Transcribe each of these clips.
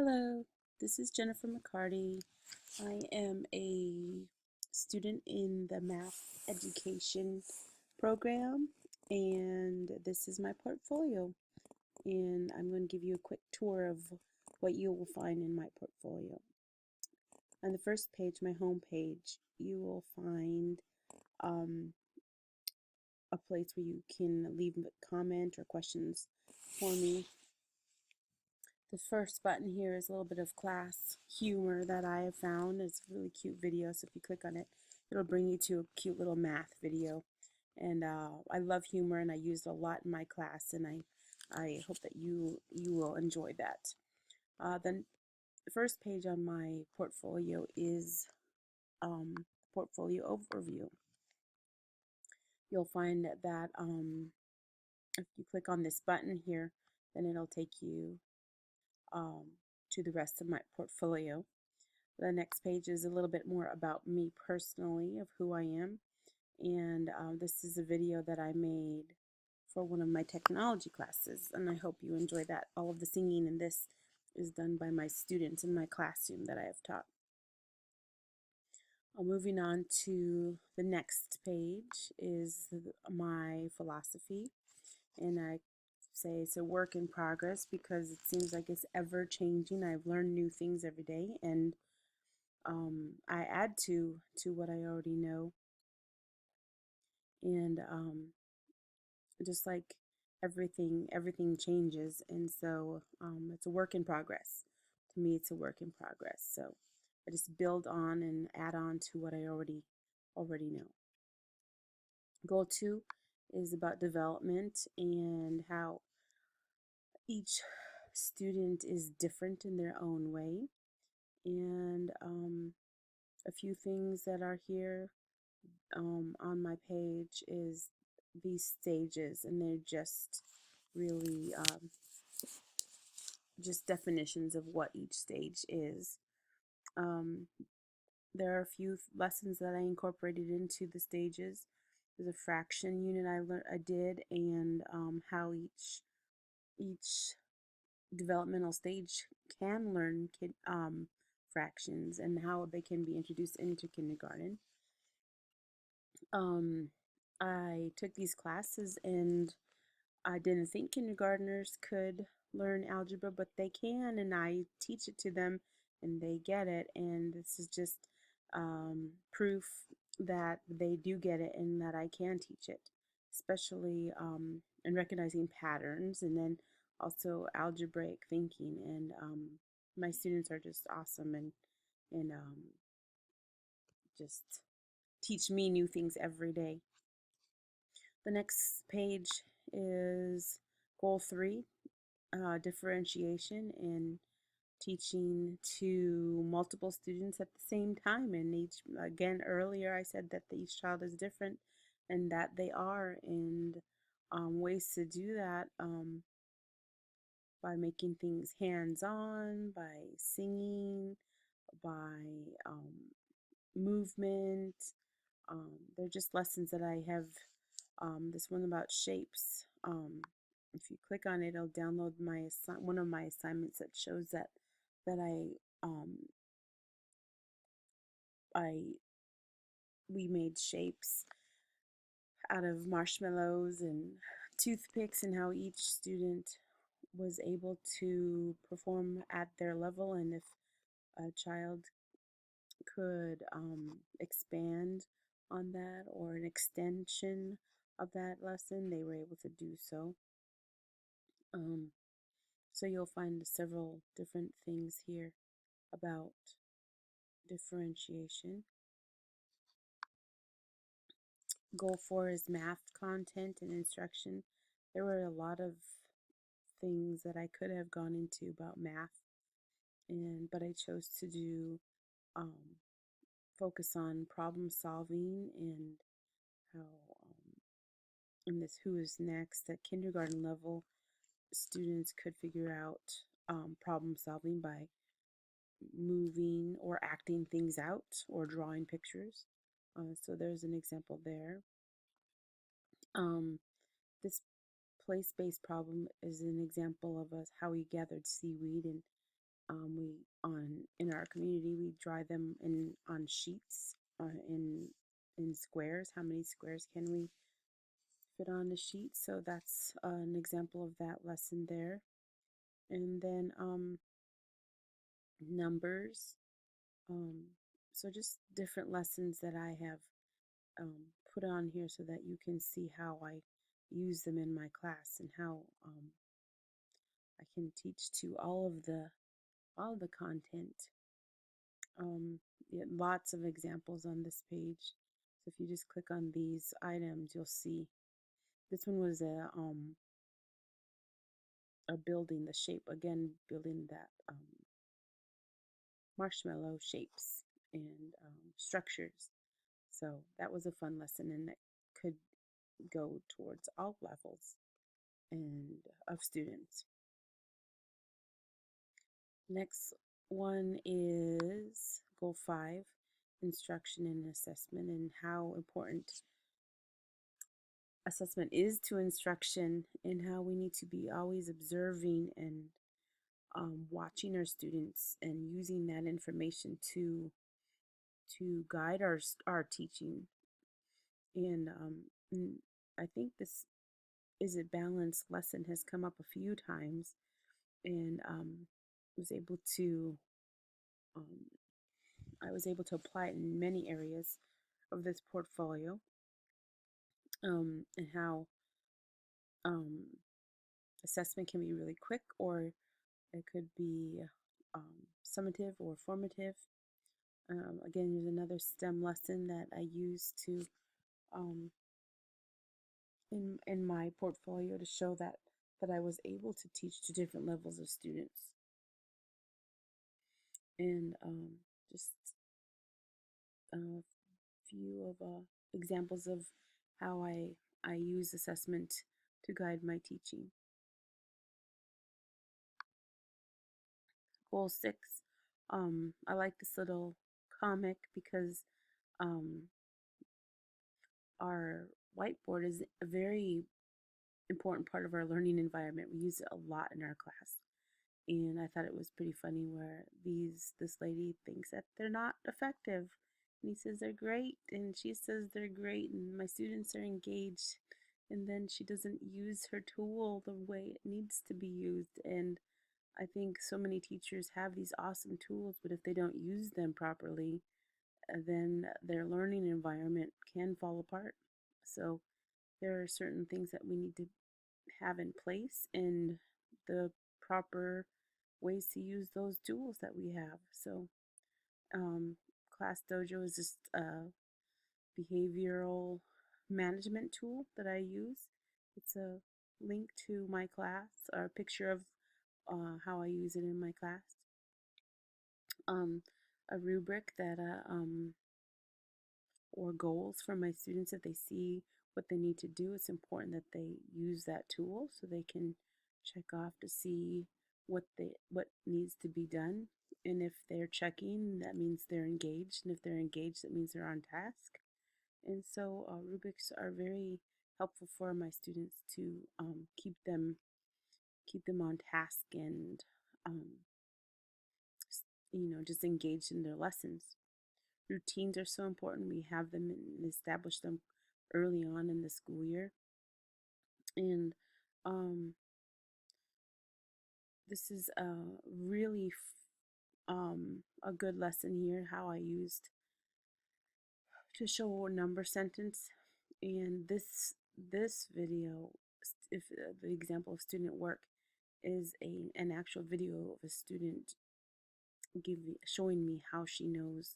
Hello, this is Jennifer McCarty. I am a student in the math education program, and this is my portfolio. And I'm going to give you a quick tour of what you will find in my portfolio. On the first page, my home page, you will find um, a place where you can leave a comment or questions for me. The first button here is a little bit of class humor that I have found. It's a really cute video, so if you click on it, it'll bring you to a cute little math video. And I love humor, and I use it a lot in my class, and I hope that you will enjoy that. Then the first page on my portfolio is portfolio overview. You'll find that if you click on this button here, then it'll take you um, to the rest of my portfolio. The next page is a little bit more about me personally, of who I am. And this is a video that I made for one of my technology classes, and I hope you enjoy that. All of the singing in this is done by my students in my classroom that I have taught. Moving on to the next page is my philosophy, and I say it's a work in progress because it seems like it's ever changing. I've learned new things every day, and I add to what I already know, and just like everything changes, and so it's a work in progress. To me, it's a work in progress. So I just build on and add on to what I already know. Goal 2 is about development and how each student is different in their own way, and a few things that are here on my page is these stages, and they're just really just definitions of what each stage is. Um, there are a few lessons that I incorporated into the stages. There's a fraction unit I did, and how each developmental stage can learn fractions and how they can be introduced into kindergarten. Um, I took these classes, and I didn't think kindergartners could learn algebra, but they can, and I teach it to them and they get it. And this is just proof that they do get it and that I can teach it, especially in recognizing patterns, and then also algebraic thinking. And my students are just awesome, and just teach me new things every day. The next page is goal 3, differentiation and teaching to multiple students at the same time. And again, earlier I said that each child is different, and that they are, and ways to do that by making things hands-on, by singing, by movement. They're just lessons that I have. This one about shapes. If you click on it, it'll download one of my assignments that shows that I we made shapes out of marshmallows and toothpicks, and how each student was able to perform at their level, and if a child could expand on that or an extension of that lesson, they were able to do so. Um, so you'll find several different things here about differentiation. Goal 4 is math content and instruction. There were a lot of things that I could have gone into about math, but I chose to do focus on problem solving, and how in this Who is Next at kindergarten level, students could figure out problem solving by moving or acting things out or drawing pictures. So there's an example there. This place-based problem is an example of how we gathered seaweed, we in our community we dry them in on sheets in squares. How many squares can we fit on the sheet? So that's an example of that lesson there. And then numbers. Um, so just different lessons that I have put on here so that you can see how I use them in my class and how I can teach to all of the content. Yeah, lots of examples on this page. So if you just click on these items, you'll see this one was a building, the shape again, building that marshmallow shapes and structures. So that was a fun lesson, and it could go towards all levels and of students. Next one is goal 5, instruction and assessment, and how important assessment is to instruction, and how we need to be always observing and watching our students and using that information to guide our teaching. And I think this is a balanced lesson has come up a few times, and was able to um, I was able to apply it in many areas of this portfolio, and how um, assessment can be really quick, or it could be summative or formative. Again, there's another STEM lesson that I use to um, in my portfolio to show that I was able to teach to different levels of students, and just a few of examples of how I use assessment to guide my teaching. Goal 6. I like this little comic because um, our whiteboard is a very important part of our learning environment. We use it a lot in our class. And I thought it was pretty funny where this lady thinks that they're not effective. And he says they're great, and she says they're great, and my students are engaged. And then she doesn't use her tool the way it needs to be used. And I think so many teachers have these awesome tools, but if they don't use them properly, then their learning environment can fall apart. So there are certain things that we need to have in place and the proper ways to use those tools that we have. So Class Dojo is just a behavioral management tool that I use. It's a link to my class or a picture of how I use it in my class. A rubric that or goals for my students that they see what they need to do. It's important that they use that tool so they can check off to see what needs to be done. And if they're checking, that means they're engaged. And if they're engaged, that means they're on task. And so rubrics are very helpful for my students to keep them on task and just engaged in their lessons. Routines are so important. We have them and establish them early on in the school year. And this is really a good lesson here, how I used to show a number sentence. And this video, if the example of student work, is an actual video of a student showing me how she knows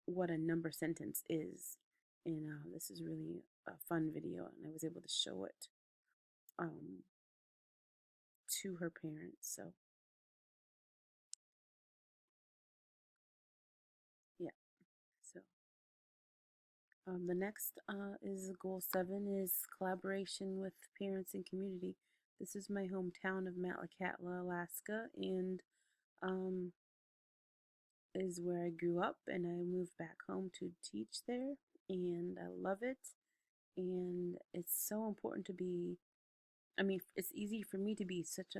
what a number sentence is. And this is really a fun video, and I was able to show it to her parents. So yeah. So the next is goal 7 is collaboration with parents and community. This is my hometown of Metlakatla, Alaska, and is where I grew up, and I moved back home to teach there, and I love it. And it's so important to be, I mean, it's easy for me to be such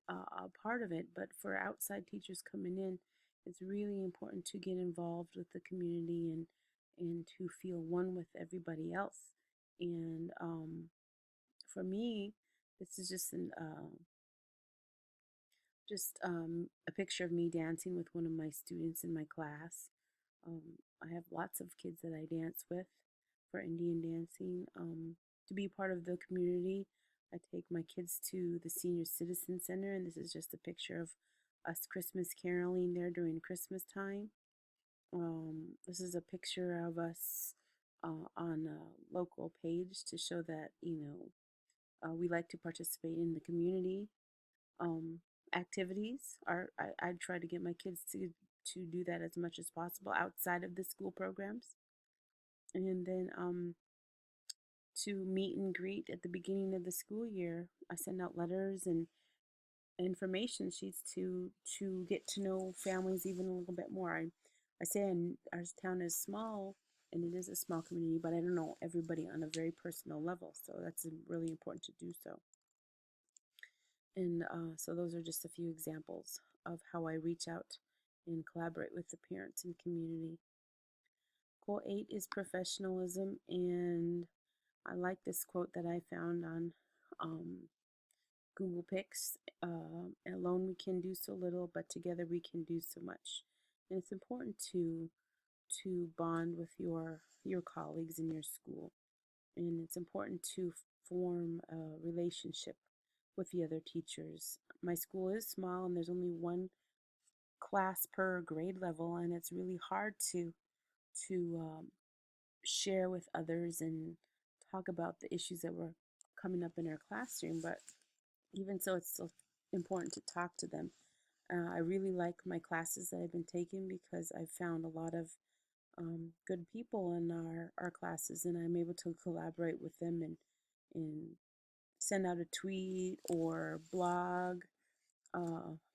a part of it, but for outside teachers coming in, it's really important to get involved with the community and to feel one with everybody else. And for me, this is just a picture of me dancing with one of my students in my class. I have lots of kids that I dance with for Indian dancing. To be part of the community, I take my kids to the Senior Citizen Center, and this is just a picture of us Christmas caroling there during Christmas time. This is a picture of us on a local page to show that, we like to participate in the community um, activities. I try to get my kids to do that as much as possible outside of the school programs. And then to meet and greet at the beginning of the school year, I send out letters and information sheets to get to know families even a little bit more. I say our town is small and it is a small community, but I don't know everybody on a very personal level, so that's really important to do so. And so those are just a few examples of how I reach out and collaborate with the parents and community. Goal 8 is professionalism, and I like this quote that I found on Google Pics. Alone we can do so little, but together we can do so much. And it's important to bond with your colleagues in your school, and it's important to form a relationship with the other teachers. My school is small and there's only one class per grade level, and it's really hard to share with others and talk about the issues that were coming up in our classroom. But even so, it's still important to talk to them. I really like my classes that I've been taking because I've found a lot of good people in our classes, and I'm able to collaborate with them and send out a tweet or blog,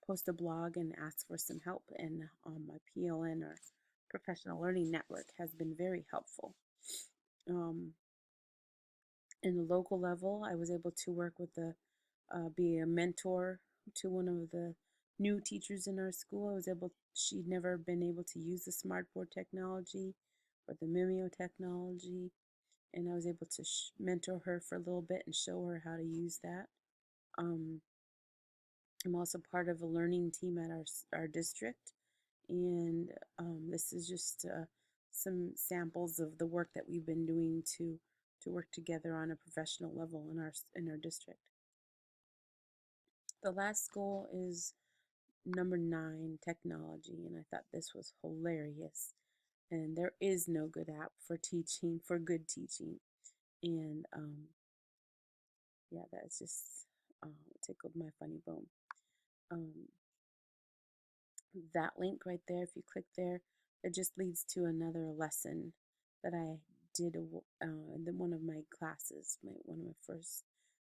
post a blog and ask for some help. And my PLN or Professional Learning Network has been very helpful. Um, in the local level, I was able to work with be a mentor to one of the new teachers in our school. She'd never been able to use the smartboard technology or the Mimeo technology, and I was able to mentor her for a little bit and show her how to use that. Um, I'm also part of a learning team at our district, and this is just some samples of the work that we've been doing to work together on a professional level in our district. The last goal is number 9, technology, and I thought this was hilarious. And there is no good app for teaching, for good teaching. And yeah, that's just tickled my funny bone. Um, that link right there, if you click there, it just leads to another lesson that I did in one of my classes, one of my first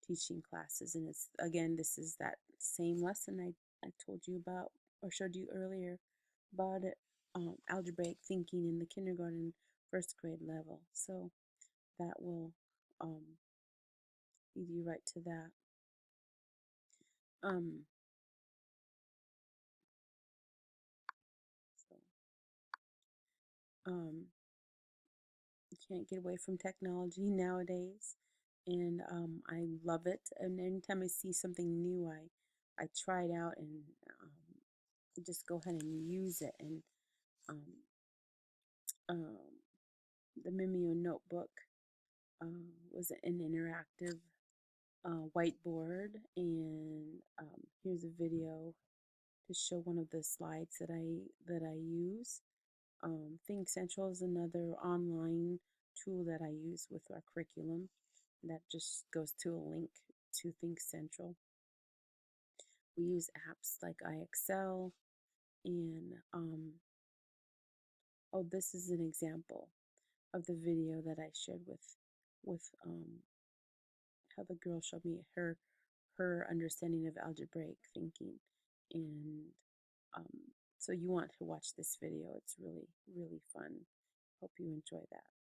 teaching classes. And it's, again, this is that same lesson I told you about or showed you earlier about it, algebraic thinking in the kindergarten, first grade level. So that will lead you right to that. Um, so, um, you can't get away from technology nowadays, and I love it. And anytime I see something new, I try it out and just go ahead and use it. And um, um, the Mimeo notebook was an interactive whiteboard, and here's a video to show one of the slides that I use. Think Central is another online tool that I use with our curriculum. That just goes to a link to Think Central. We use apps like iExcel, and oh, this is an example of the video that I shared with how the girl showed me her understanding of algebraic thinking. And um, so you want to watch this video. It's really, really fun. Hope you enjoy that.